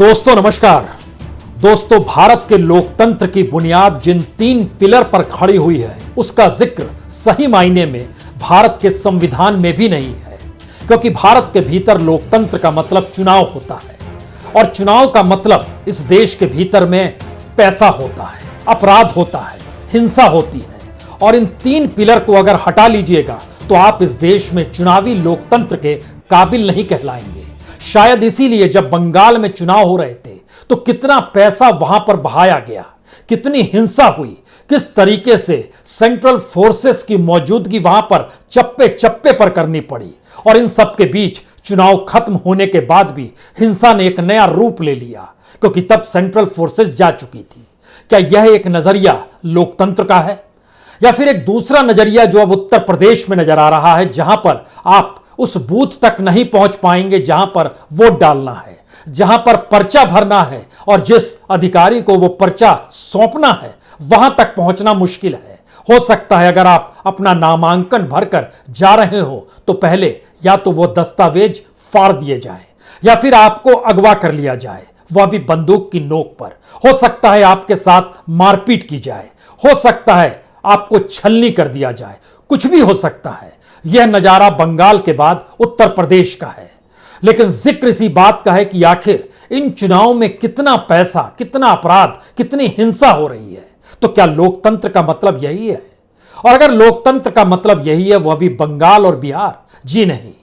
दोस्तों नमस्कार। दोस्तों, भारत के लोकतंत्र की बुनियाद जिन 3 पिलर पर खड़ी हुई है उसका जिक्र सही मायने में भारत के संविधान में भी नहीं है, क्योंकि भारत के भीतर लोकतंत्र का मतलब चुनाव होता है और चुनाव का मतलब इस देश के भीतर में पैसा होता है, अपराध होता है, हिंसा होती है। और इन 3 पिलर को अगर हटा लीजिएगा तो आप इस देश में चुनावी लोकतंत्र के काबिल नहीं कहलाएंगे। शायद इसीलिए जब बंगाल में चुनाव हो रहे थे तो कितना पैसा वहां पर बहाया गया, कितनी हिंसा हुई, किस तरीके से सेंट्रल फोर्सेस की मौजूदगी वहां पर चप्पे चप्पे पर करनी पड़ी। और इन सब के बीच चुनाव खत्म होने के बाद भी हिंसा ने एक नया रूप ले लिया, क्योंकि तब सेंट्रल फोर्सेस जा चुकी थी। क्या यह एक नजरिया लोकतंत्र का है, या फिर एक दूसरा नजरिया जो अब उत्तर प्रदेश में नजर आ रहा है, जहां पर आप उस बूथ तक नहीं पहुंच पाएंगे जहां पर वोट डालना है, जहां पर पर्चा भरना है और जिस अधिकारी को वो पर्चा सौंपना है वहां तक पहुंचना मुश्किल है। हो सकता है अगर आप अपना नामांकन भरकर जा रहे हो तो पहले या तो वो दस्तावेज फाड़ दिए जाए या फिर आपको अगवा कर लिया जाए, वह भी बंदूक की नोक पर। हो सकता है आपके साथ मारपीट की जाए, हो सकता है आपको छलनी कर दिया जाए, कुछ भी हो सकता है। यह नजारा बंगाल के बाद उत्तर प्रदेश का है। लेकिन जिक्र इसी बात का है कि आखिर इन चुनावों में कितना पैसा, कितना अपराध, कितनी हिंसा हो रही है। तो क्या लोकतंत्र का मतलब यही है? और अगर लोकतंत्र का मतलब यही है, वह भी बंगाल और बिहार? जी नहीं।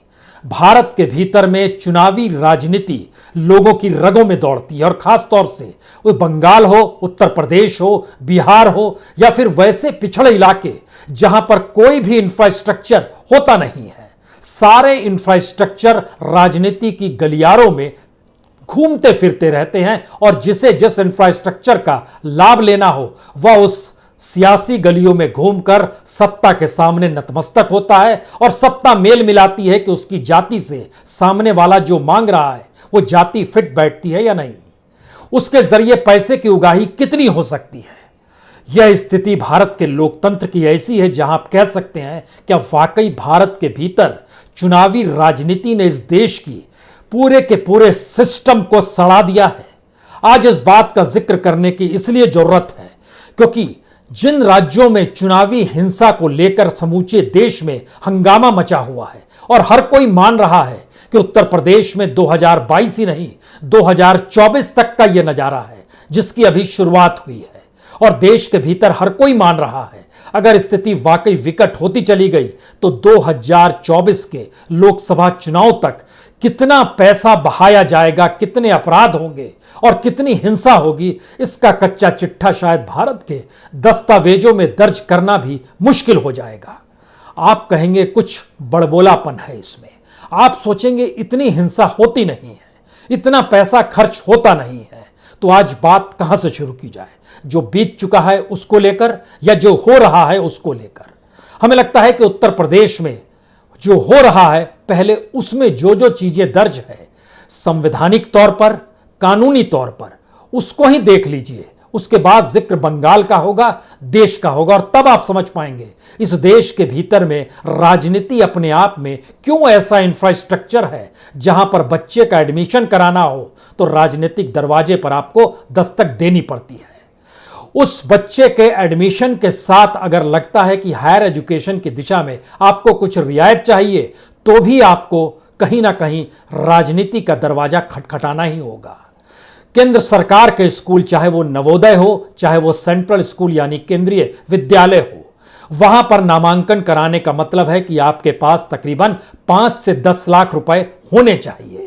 भारत के भीतर में चुनावी राजनीति लोगों की रगों में दौड़ती है, और खास तौर से वो बंगाल हो, उत्तर प्रदेश हो, बिहार हो, या फिर वैसे पिछड़े इलाके जहां पर कोई भी इंफ्रास्ट्रक्चर होता नहीं है। सारे इंफ्रास्ट्रक्चर राजनीति की गलियारों में घूमते फिरते रहते हैं, और जिसे जिस इंफ्रास्ट्रक्चर का लाभ लेना हो वह उस सियासी गलियों में घूमकर सत्ता के सामने नतमस्तक होता है, और सत्ता मेल मिलाती है कि उसकी जाति से सामने वाला जो मांग रहा है वो जाति फिट बैठती है या नहीं, उसके जरिए पैसे की उगाही कितनी हो सकती है। यह स्थिति भारत के लोकतंत्र की ऐसी है जहां आप कह सकते हैं कि वाकई भारत के भीतर चुनावी राजनीति ने इस देश की पूरे के पूरे सिस्टम को सड़ा दिया है। आज इस बात का जिक्र करने की इसलिए जरूरत है क्योंकि जिन राज्यों में चुनावी हिंसा को लेकर समूचे देश में हंगामा मचा हुआ है, और हर कोई मान रहा है कि उत्तर प्रदेश में 2022 ही नहीं 2024 तक का यह नजारा है जिसकी अभी शुरुआत हुई है, और देश के भीतर हर कोई मान रहा है अगर स्थिति वाकई विकट होती चली गई तो 2024 के लोकसभा चुनाव तक कितना पैसा बहाया जाएगा, कितने अपराध होंगे और कितनी हिंसा होगी, इसका कच्चा चिट्ठा शायद भारत के दस्तावेजों में दर्ज करना भी मुश्किल हो जाएगा। आप कहेंगे कुछ बड़बोलापन है इसमें, आप सोचेंगे इतनी हिंसा होती नहीं है, इतना पैसा खर्च होता नहीं है। तो आज बात कहां से शुरू की जाए? जो बीत चुका है उसको लेकर, या जो हो रहा है उसको लेकर? हमें लगता है कि उत्तर प्रदेश में जो हो रहा है, पहले उसमें जो जो चीजें दर्ज है संवैधानिक तौर पर, कानूनी तौर पर, उसको ही देख लीजिए। उसके बाद जिक्र बंगाल का होगा, देश का होगा, और तब आप समझ पाएंगे इस देश के भीतर में राजनीति अपने आप में क्यों ऐसा इंफ्रास्ट्रक्चर है जहां पर बच्चे का एडमिशन कराना हो तो राजनीतिक दरवाजे पर आपको दस्तक देनी पड़ती है। उस बच्चे के एडमिशन के साथ अगर लगता है कि हायर एजुकेशन की दिशा में आपको कुछ रियायत चाहिए तो भी आपको कहीं ना कहीं राजनीति का दरवाजा खटखटाना ही होगा। केंद्र सरकार के स्कूल, चाहे वो नवोदय हो, चाहे वो सेंट्रल स्कूल यानी केंद्रीय विद्यालय हो, वहां पर नामांकन कराने का मतलब है कि आपके पास तकरीबन 5 से 10 लाख रुपए होने चाहिए।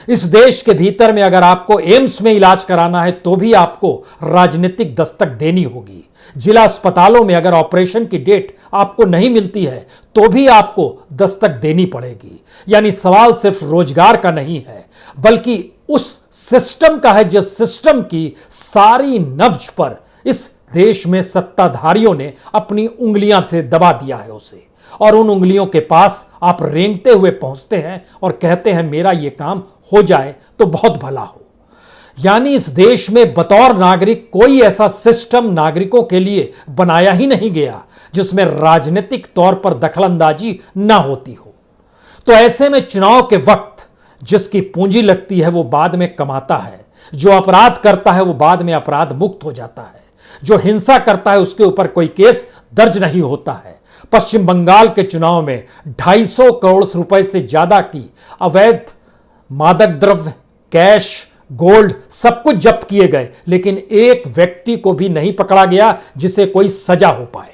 इस देश के भीतर में अगर आपको एम्स में इलाज कराना है तो भी आपको राजनीतिक दस्तक देनी होगी। जिला अस्पतालों में अगर ऑपरेशन की डेट आपको नहीं मिलती है तो भी आपको दस्तक देनी पड़ेगी। यानी सवाल सिर्फ रोजगार का नहीं है, बल्कि उस सिस्टम का है जिस सिस्टम की सारी नब्ज पर इस देश में सत्ताधारियों ने अपनी उंगलियां से दबा दिया है उसे, और उन उंगलियों के पास आप रेंगते हुए पहुंचते हैं और कहते हैं मेरा यह काम हो जाए तो बहुत भला हो। यानी इस देश में बतौर नागरिक कोई ऐसा सिस्टम नागरिकों के लिए बनाया ही नहीं गया जिसमें राजनीतिक तौर पर दखलंदाजी ना होती हो। तो ऐसे में चुनाव के वक्त जिसकी पूंजी लगती है वो बाद में कमाता है, जो अपराध करता है वो बाद में अपराध मुक्त हो जाता है, जो हिंसा करता है उसके ऊपर कोई केस दर्ज नहीं होता है। पश्चिम बंगाल के चुनाव में 250 करोड़ रुपए से ज्यादा की अवैध मादक द्रव्य, कैश, गोल्ड सब कुछ जब्त किए गए, लेकिन एक व्यक्ति को भी नहीं पकड़ा गया जिसे कोई सजा हो पाए।